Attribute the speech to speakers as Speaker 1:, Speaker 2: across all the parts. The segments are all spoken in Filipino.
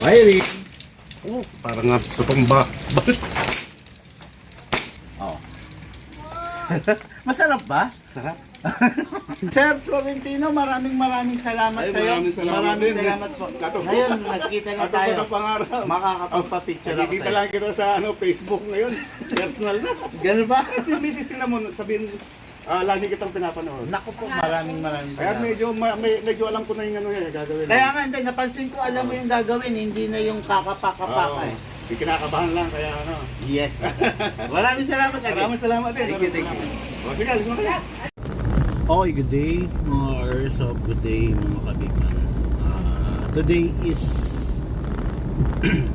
Speaker 1: Firing.
Speaker 2: Oh, parang nga sa tumba.
Speaker 1: Oh. Masarap ba?
Speaker 2: Sarap.
Speaker 1: Sir Florentino, maraming salamat
Speaker 2: Ay,
Speaker 1: sa iyo.
Speaker 2: maraming salamat din.
Speaker 1: po.
Speaker 2: Katupad.
Speaker 1: Ngayon, nagkita na
Speaker 2: Katupad
Speaker 1: tayo.
Speaker 2: ang pangarap.
Speaker 1: Makakapagpa-picture ako
Speaker 2: Nakikita
Speaker 1: sa'yo.
Speaker 2: lang kita sa Facebook ngayon. Personal na.
Speaker 1: Ganun ba?
Speaker 2: At yung misis tingnan mo, sabihin, lagi kitang pinapanood.
Speaker 1: Naku po, maraming
Speaker 2: Kaya
Speaker 1: salamat.
Speaker 2: medyo alam ko na yung ano yan, gagawin.
Speaker 1: Kaya nga, hindi, napansin ko, alam mo yung gagawin, hindi na yung kakapaka-paka eh.
Speaker 2: Di kinakabahan lang, kaya ano.
Speaker 1: Yes. Maraming salamat.
Speaker 2: Maraming salamat din.
Speaker 1: Thank you.
Speaker 2: O, sige, alis mo kaya.
Speaker 1: Okay, good day mga Airsoft, good day mga kabigman. Today is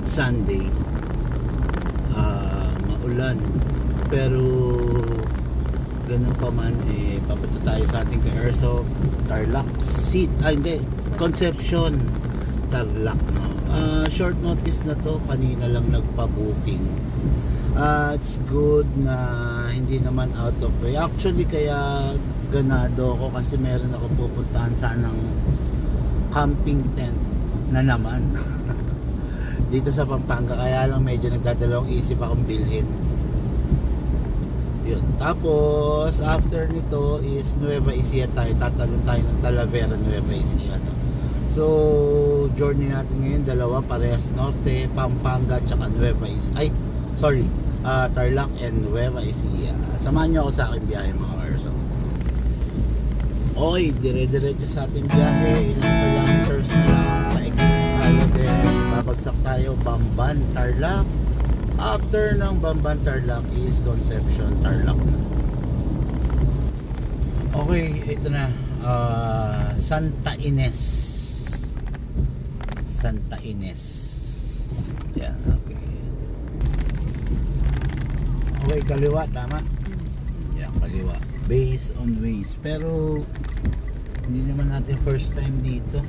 Speaker 1: Sunday. Maulan, pero ganun pa man, papunta tayo sa ating ka-Airsoft Tarlac hindi, Concepcion Tarlac, no? Short notice na to, kanina lang nagpa-booking. It's good na hindi naman out of way. Actually, kaya ganado ako kasi meron ako pupuntahan sanang camping tent na naman dito sa Pampanga, kaya lang medyo nagdadalawang isip akong bilhin yun. Tapos after nito is Nueva Ecija tayo, tatalon tayo ng Talavera, Nueva Ecija, no? So journey natin ngayon dalawa, parehas norte, Pampanga tsaka Nueva Ecija, Tarlac and Nueva Ecija. Samahan nyo ako sa aking biyahe mga Airsoft. Okay, dire-diretso sa ating biyahe. Ilang kilometers na lang, paikot na tayo din. Babagsak tayo, Bamban, Tarlac. After ng Bamban, Tarlac is Concepcion, Tarlac na. Okay, ito na. Santa Ines. Santa Ines. Yan, okay. Okay, kaliwa, tama? Yan, kaliwa. Based on ways. Pero hindi naman natin first time dito.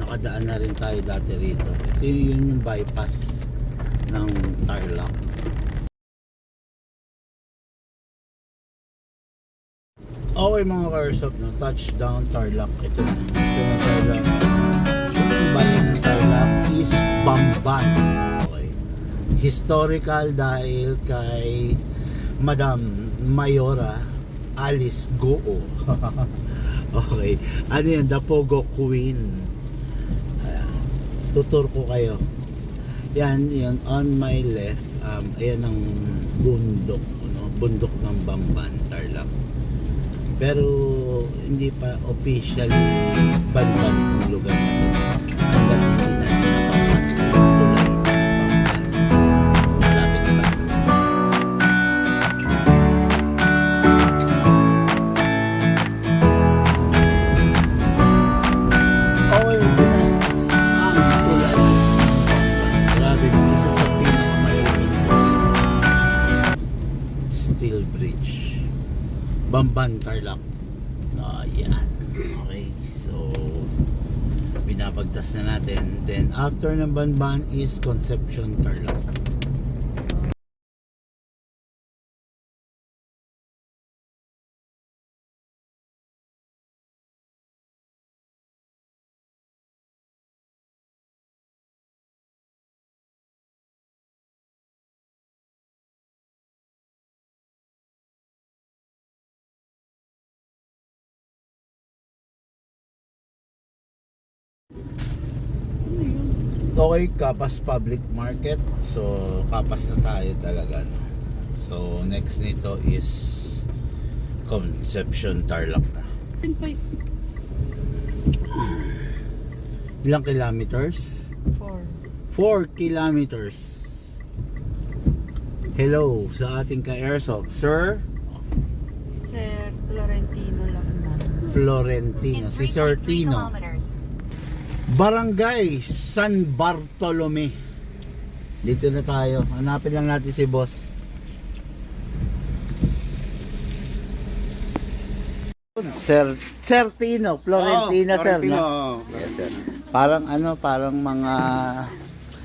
Speaker 1: Nakadaan na rin tayo dati rito. Ito yun yung bypass ng Tarlac. Okay mga Airsoft, no? Touchdown Tarlac. Ito na Tarlac. Yung bayan ng Tarlac is Bamban. Okay. Historical dahil kay Madam Mayora Alice Goo. Okay. Ano yan? The Pogo Queen. Tutur ko kayo. Yan, yan on my left. Ayan ang bundok, no? Bundok ng Bamban, Tarlac. Pero hindi pa officially Bamban itong lugar na ito. Hanggang hindi natin napapasok yung tulay ng Bamban. Malapit pa. Okay, ito na ang tulay ng Bamban. Grabe, isa sa pinakamalawin steel bridge, Bamban, Tarlac. Yan. Okay, so binabagtas na natin. Then after ng Bamban is Concepcion, Tarlac. Okay, Kapas Public Market. So Kapas na tayo talaga, no? So next nito is Concepcion, Tarlac na. Ilang kilometers? 4 kilometers. Hello sa ating ka-Airsoft, Sir
Speaker 3: Sir Florentino lang na.
Speaker 1: Florentino, si Sir Tino. Barangay San Bartolome. Dito na tayo. Hanapin lang natin si boss. Sir Tino, Florentino, sir, no? Yes, sir. Parang parang mga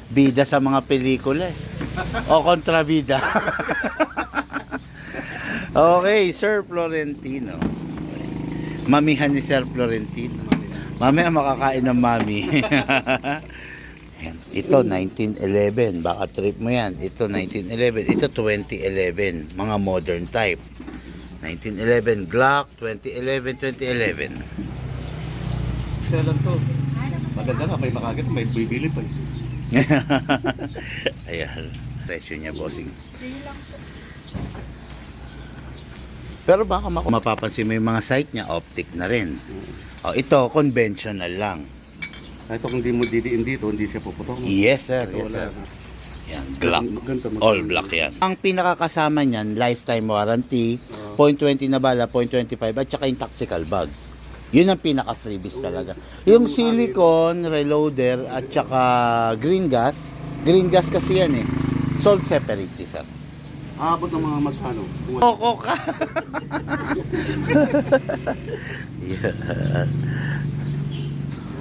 Speaker 1: bida sa mga pelikula, o kontrabida. Okay, Sir Florentino. Mamihan ni Sir Florentino. Mamaya makakain ng mami. Yan. Ito 1911, baka trip mo yan. Ito 1911, ito 2011, mga modern type. 1911 Glock, 2011.
Speaker 2: Siya lang to. Maganda na, may makakit, may bibili pa eh.
Speaker 1: Ayan, presyo niya, bossing. Pero baka mapapansin mo yung mga sight niya, optic na rin. Oh, ito, conventional lang.
Speaker 2: Kahit kung hindi mo didiin dito, hindi siya puputok.
Speaker 1: Yes, sir.
Speaker 2: Ito
Speaker 1: Yes,
Speaker 2: wala.
Speaker 1: sir. Yan, Glock.
Speaker 2: Ganito,
Speaker 1: All black yan. Ang pinakakasama niyan, lifetime warranty, .20 na bala, .25 at saka yung tactical bag. Yun ang pinaka-freebies talaga. Yung silicone, reloader at saka green gas kasi yan eh. Sold separately, sir.
Speaker 2: Aabot ng mga magkano?
Speaker 1: Koko ka. Yeah.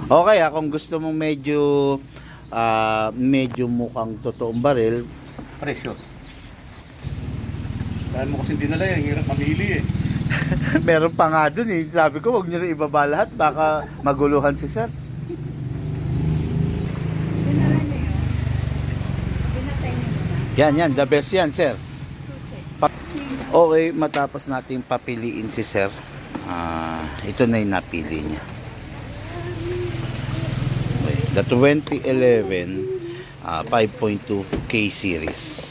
Speaker 1: Okay, kung gusto mong medyo mukhang totoong baril,
Speaker 2: Presyo. Dahil mo kasi dinala yan, hirap mamili eh.
Speaker 1: meron pa nga dun eh. Sabi ko, wag niyo rin ibaba lahat, baka maguluhan si sir.
Speaker 3: Dinala niyo yun. Pinatay niyo muna.
Speaker 1: Yan, the best yan, sir. Okay, matapos natin papiliin si sir, ito na yung napili niya. Okay, the 2011 5.2 K series.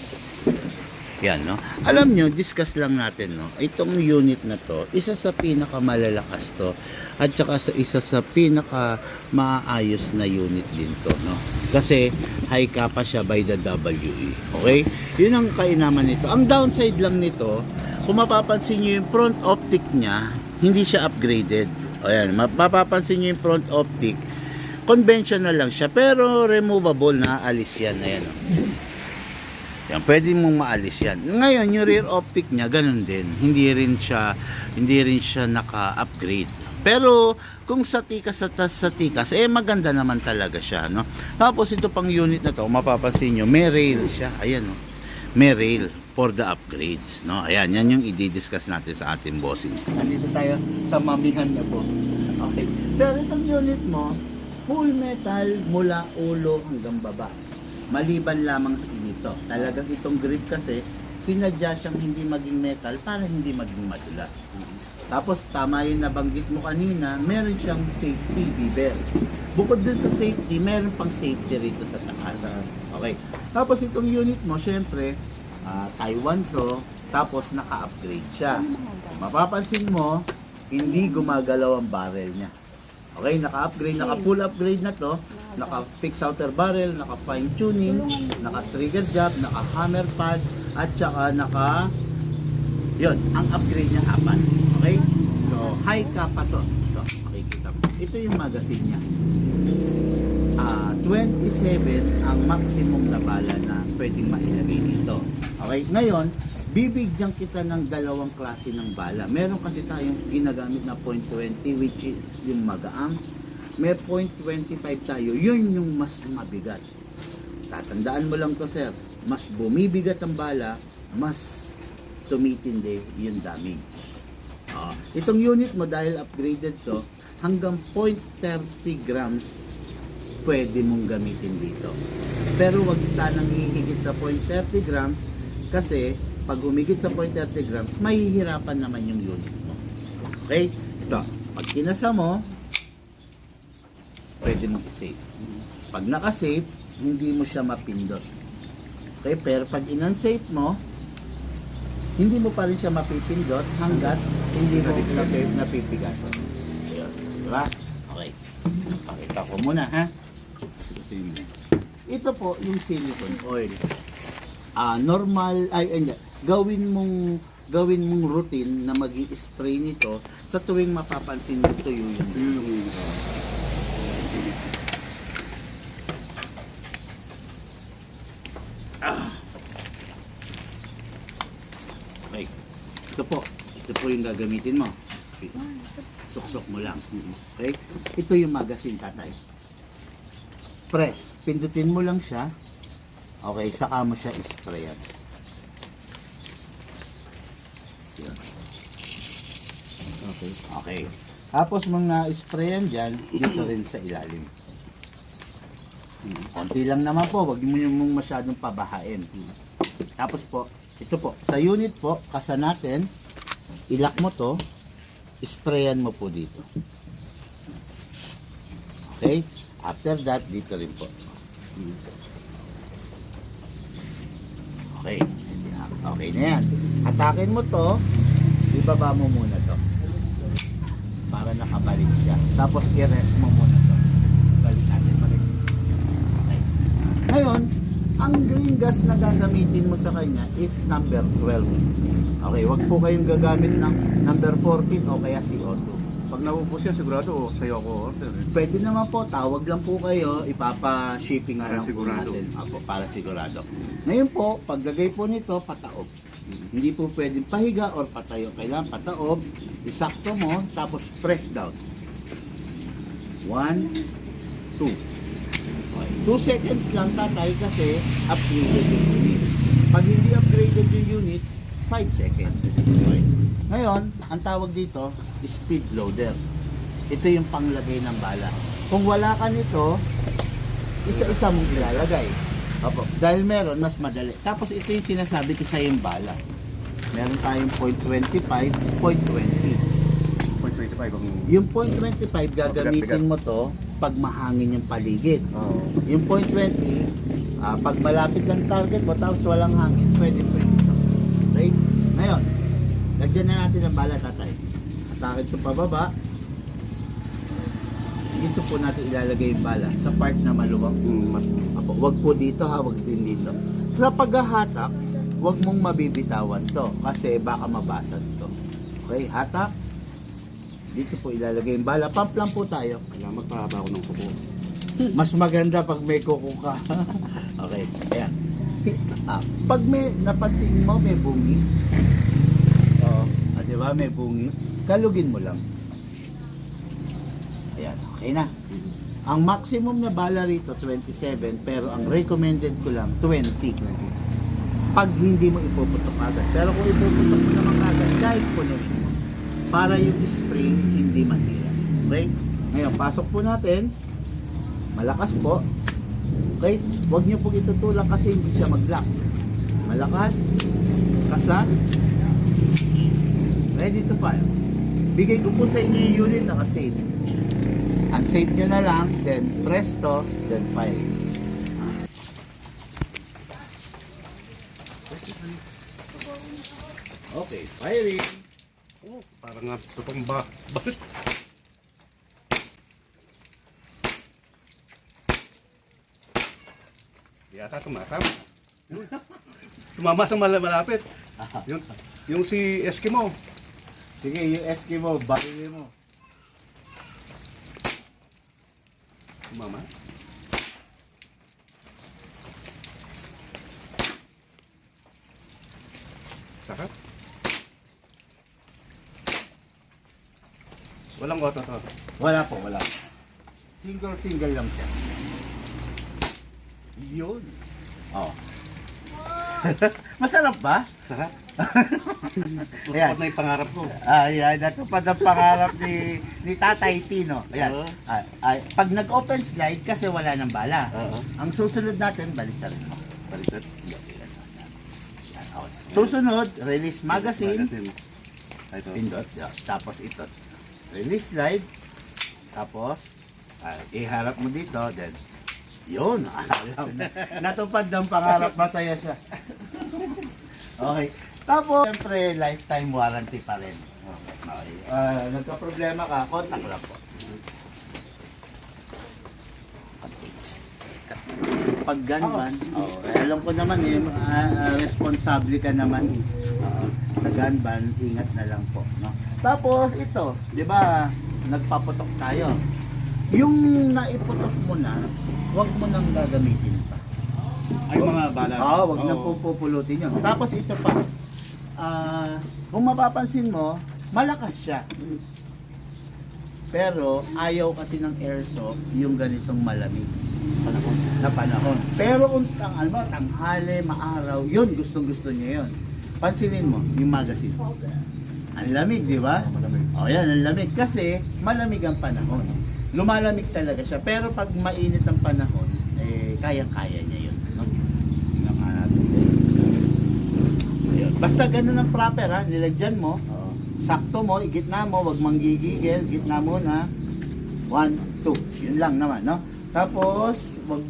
Speaker 1: Yan, no? Alam nyo, discuss lang natin, no? Itong unit na to, isa sa pinakamalalakas to at saka isa sa pinaka maayos na unit din to, no? Kasi high kappa siya by the WE. Okay? Yun ang kainaman nito. Ang downside lang nito, kung mapapansin nyo yung front optic niya, hindi siya upgraded. O yan, mapapansin nyo yung front optic, conventional lang siya, pero removable na, alis yan. Ayan, no? Yan, pwede mong maalis yan. Ngayon, yung rear optic niya, ganun din. Hindi rin siya naka-upgrade. Pero, kung sa tikas, maganda naman talaga siya, no? Tapos, ito pang unit na to, mapapansin nyo, may rail siya. Ayan, no? May rail for the upgrades, no? Ayan, yan yung i-discuss natin sa ating bossing. Nandito tayo sa mamihan niya po. Okay. Sir, itong unit mo, full metal mula ulo hanggang baba. Maliban lamang dito. Talagang itong grip kasi, sinadya siyang hindi maging metal para hindi maging madulas. Tapos, tama yung nabanggit mo kanina, meron siyang safety beaver. Bukod dun sa safety, meron pang safety rito sa taas. Okay. Tapos, itong unit mo, syempre, Taiwan to, tapos naka-upgrade siya. Mapapansin mo, hindi gumagalaw ang barrel niya. Okay, naka-upgrade, naka-full upgrade na to. Naka-fix outer barrel, naka-fine tuning, naka-trigger job, naka-hammer pad, at saka yun, ang upgrade niya 4. Okay? So, high kappa to. Ito, makikita mo. Ito yung magazine niya. 27 ang maximum na bala na pwedeng mailagay dito. Okay? Ngayon, bibigyan kita ng dalawang klase ng bala. Meron kasi tayong ginagamit na .20 which is yung magaang. May .25 tayo. Yun yung mas mabigat. Tatandaan mo lang to, sir. Mas bumibigat ang bala, mas tumitindi yung damage. Itong unit mo dahil upgraded to, hanggang 0.30 grams pwede mong gamitin dito. Pero wag sanang hihigit sa 0.30 grams kasi pag humigit sa 0.30 grams, mahihirapan naman yung unit mo. Okay? Ito, pag kinasa mo, pwede mong i-save. Pag naka-save, hindi mo siya mapindot. Okay? Pero pag in-unsafe mo, hindi mo pa rin siya mapipindot hanggat hindi mo napipigasan. Diba? Okay. Pakita ko muna, ha? Ito po yung silicone oil. Normal, hindi. Gawin mong routine na magi-spray nito sa tuwing mapapansin mo tuyo yung Okay. Ito po yung gagamitin mo. Suksok mo lang. Okay? Ito yung magazine, tatay. Press. Pindutin mo lang siya. Okay, saka mo siya isprayan. Okay. Okay. Tapos mga sprayan dyan, dito rin sa ilalim. Konti lang naman po, wag mo yung masyadong pabahain. Tapos po, ito po, sa unit po, kasa natin, ilak mo to, sprayan mo po dito. Okay? After that, dito rin po. Okay. Okay na yan. Atakin mo to, ibaba mo muna to. Para nakabalik siya. Tapos i-rest mo muna to. Balik natin. Balik. Okay. Ngayon, ang green gas na gagamitin mo sa kanya is number 12. Okay, wag po kayong gagamit ng number 14 o kaya CO2.
Speaker 2: Pag naubos yan, sigurado sa'yo ako order.
Speaker 1: Pwede naman po, tawag lang po kayo, ipapa-shipping na
Speaker 2: Para
Speaker 1: lang po
Speaker 2: sigurado.
Speaker 1: natin. Apo, para sigurado. Ngayon po, paglagay po nito, pataob. Hindi po pwedeng pahiga or patayo. Kailangan pataob, isakto mo, tapos press down. 1, 2. Okay. 2 seconds lang tatay kasi upgraded yung unit. Pag hindi upgraded yung unit, 5 seconds. Okay. Ngayon, ang tawag dito, speed loader. Ito yung panglagay ng bala. Kung wala ka nito, isa-isa mong ilalagay. Opo. Dahil meron, mas madali. Tapos ito yung sinasabi ko sa yung bala. Meron tayong .25, .20.
Speaker 2: 0.25 ang...
Speaker 1: Yung .25 gagamitin mo to pag mahangin yung paligid.
Speaker 2: Oo.
Speaker 1: Yung .20, pag malapit lang target mo tapos walang hangin, pwede. Okay? Ngayon, lagyan na natin ang bala, tatay. Atake ito pababa. Dito po natin ilalagay yung bala sa part na maluwag. Apo, wag po dito ha, wag din dito. Sa paghahatak, wag mong mabibitawan to kasi baka mabasag to. Okay, hatak. Dito po ilalagay yung bala. Pump lang po tayo.
Speaker 2: Kailangan magpahaba ako ng kuko.
Speaker 1: Mas maganda pag may kuko ka. Okay, ayan. Pag may napansin mo may bungi. Oo, di ba may bungi? Kalugin mo lang. Ayan, okay na. Ang maximum na bala rito 27 pero ang recommended ko lang 20. Pag hindi mo ipuputok agad. Pero kung ipuputok mo naman agad, kahit punuin mo. Para yung spring hindi masira. Okay? Ngayon, pasok po natin. Malakas po. Okay? Huwag nyo po itutulak kasi hindi siya mag-lock. Malakas. Kasa. Ready to fire. Bigay ko po sa inyo yung unit naka-save. Unsave nyo na lang, then presto, then fire. Okay, firing.
Speaker 2: Oh, parang nga ito pang bakit? Yata tumatama. Tumama sa malapit. Yung si Eskimo.
Speaker 1: Sige, yung Eskimo, barili mo.
Speaker 2: Tumama. Saka? Walang auto to.
Speaker 1: Wala po, wala. Single lang siya. Yun. Oh. Masarap ba?
Speaker 2: Saka?
Speaker 1: Ayan.
Speaker 2: Tupad na yung pangarap ko.
Speaker 1: Ayan, natupad ang pangarap ni Tatay Tino. Ayan.
Speaker 2: Oo.
Speaker 1: Pag nag-open slide kasi wala ng bala.
Speaker 2: Oo.
Speaker 1: Ang susunod natin, balik na rin mo.
Speaker 2: Baliktad.
Speaker 1: Susunod, release magazine.
Speaker 2: Ito.
Speaker 1: Pindot. Tapos ito. Release slide. Tapos, iharap mo dito. Then, yun. Alam na. Natupad ng pangarap. Masaya siya. Okay. Tapos, siyempre, lifetime warranty pa rin. Okay. Nagka-problema ka, contact lang po. Pag gunman, alam ko naman responsable ka naman. Sa gunman, ingat na lang po. No? Tapos, ito, di ba, nagpaputok tayo. Yung naiputok mo na, huwag mo nang gagamitin pa.
Speaker 2: Ay, mga bala.
Speaker 1: Wag na pupulutin yun. Tapos ito pa, kung mapapansin mo, malakas siya. Pero ayaw kasi ng airsoft yung ganitong malamig na panahon. Pero kung tanghali, maaraw, yun, gustong-gusto niya yun. Pansinin mo, yung magazine. Ang lamig, di ba?
Speaker 2: Malamig.
Speaker 1: Yan, ang lamig. Kasi malamig ang panahon. Lumalamig talaga siya. Pero pag mainit ang panahon, kayang-kaya niya yun. No? Tingnan nga natin din. Ayun. Basta ganun ang proper ha, nilagyan mo,
Speaker 2: Oo.
Speaker 1: sakto mo, igitna mo, wag manggigigil, gitna mo na 1, 2, yun lang naman, no? Tapos, wag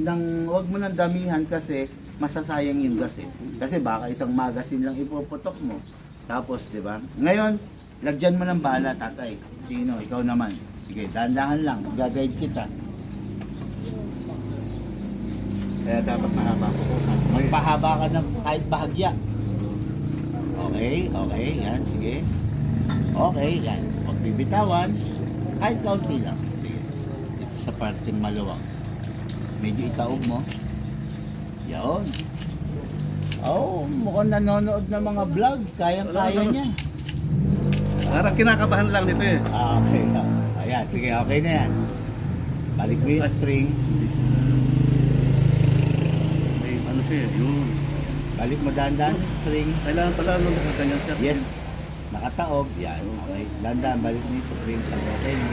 Speaker 1: mo nang damihan kasi masasayang yung gas eh. Kasi baka isang magasin lang ipuputok mo. Tapos, di ba? Ngayon, lagyan mo ng bala, tatay. Sino? Ikaw naman. Sige, dahan-dahan lang. Gagayad kita.
Speaker 2: Kaya dapat mahaba ko.
Speaker 1: Magpahaba ka ng kahit bahagya. Okay, okay, yan, sige. Okay, yan. Huwag bibitawan. Kahit kaunti lang. Sige. Ito sa parting maluwang. Medyo itaob mo. Yan. Oh, mukhang nanonood ng mga vlog. Kayang-kaya niya.
Speaker 2: Parang kinakabahan lang nito eh.
Speaker 1: Okay. Ayan, sige, okay na yan. Balik mo yung string.
Speaker 2: May ano siya eh, yun.
Speaker 1: Balik mo dahan-dahan yung string.
Speaker 2: Kailangan pala nung nakaganyan siya.
Speaker 1: Yes. Nakataob. Yan. Okay. Dahan-dahan, balik mo yung string. Okay mo.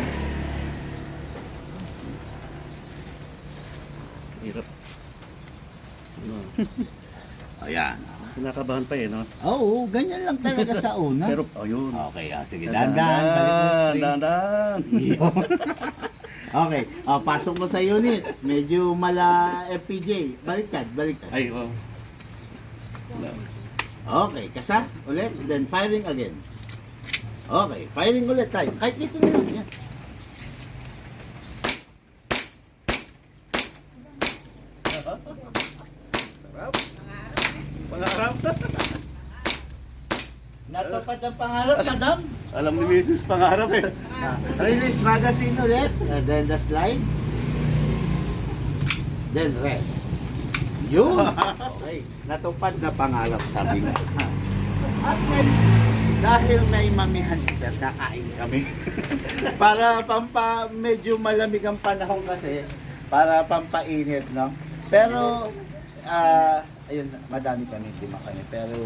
Speaker 2: Hirap. Ano?
Speaker 1: Ayan.
Speaker 2: Kinakabahan pa eh, no?
Speaker 1: Oo, ganyan lang talaga sa una.
Speaker 2: Pero, oh yun.
Speaker 1: Okay, sige, dahan-dahan. Balik mo yung string.
Speaker 2: Dahan-dahan.
Speaker 1: Okay, pasok mo sa unit. Medyo mala FPJ. Baliktad, baliktad.
Speaker 2: Ay, oh.
Speaker 1: Okay, kasa ulit, then firing again. Okay, firing ulit tayo. Kahit dito na lang, yan.
Speaker 2: Pangarap.
Speaker 1: Natupad ang pangarap, madam.
Speaker 2: Alam ni Mrs. pangarap eh.
Speaker 1: Release magazine ulit, then the slide. Then rest. Yun! Okay, natupad na pangarap, sabi nga. At dahil may mamihan si sir, kakain kami. Para medyo malamig ang panahon kasi, para pampainit, no? Pero, ayun, madami kami, lima kami. Pero,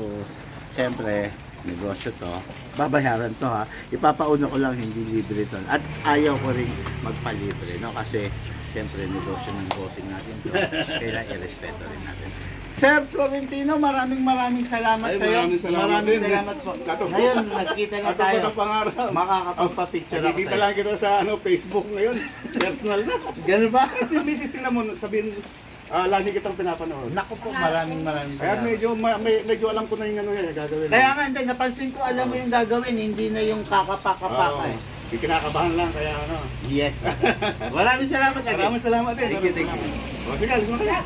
Speaker 1: syempre, negosyo to. Babayaran to ha. Ipapauna ko lang, hindi libre to. At ayaw ko rin magpalibre, no? Kasi, syempre, negosyo ng bossing natin to. Kaya irespeto rin natin. Sir Florentino, maraming salamat
Speaker 2: Ay,
Speaker 1: sa iyo.
Speaker 2: maraming salamat
Speaker 1: Maraming
Speaker 2: din.
Speaker 1: salamat po.
Speaker 2: Natupad.
Speaker 1: Ngayon, nagkita na
Speaker 2: Natupad
Speaker 1: tayo.
Speaker 2: ang pangarap.
Speaker 1: Makakapagpa-picture ako
Speaker 2: Nakikita
Speaker 1: sa'yo.
Speaker 2: lang kita sa Facebook ngayon. Personal na.
Speaker 1: Ganun ba?
Speaker 2: At yung Mrs. tingnan mo, sabihin, lagi kitang pinapanood.
Speaker 1: Naku po, maraming
Speaker 2: Kaya
Speaker 1: salamat.
Speaker 2: medyo alam ko na yung ano yan, gagawin.
Speaker 1: Kaya nga, hindi, napansin ko, alam mo yung gagawin, hindi na yung kakapaka-paka eh.
Speaker 2: Di kinakabahan lang, kaya ano.
Speaker 1: Yes. Maraming salamat.
Speaker 2: Maraming salamat din.
Speaker 1: Thank you, thank you.
Speaker 2: O sige, alis mo na.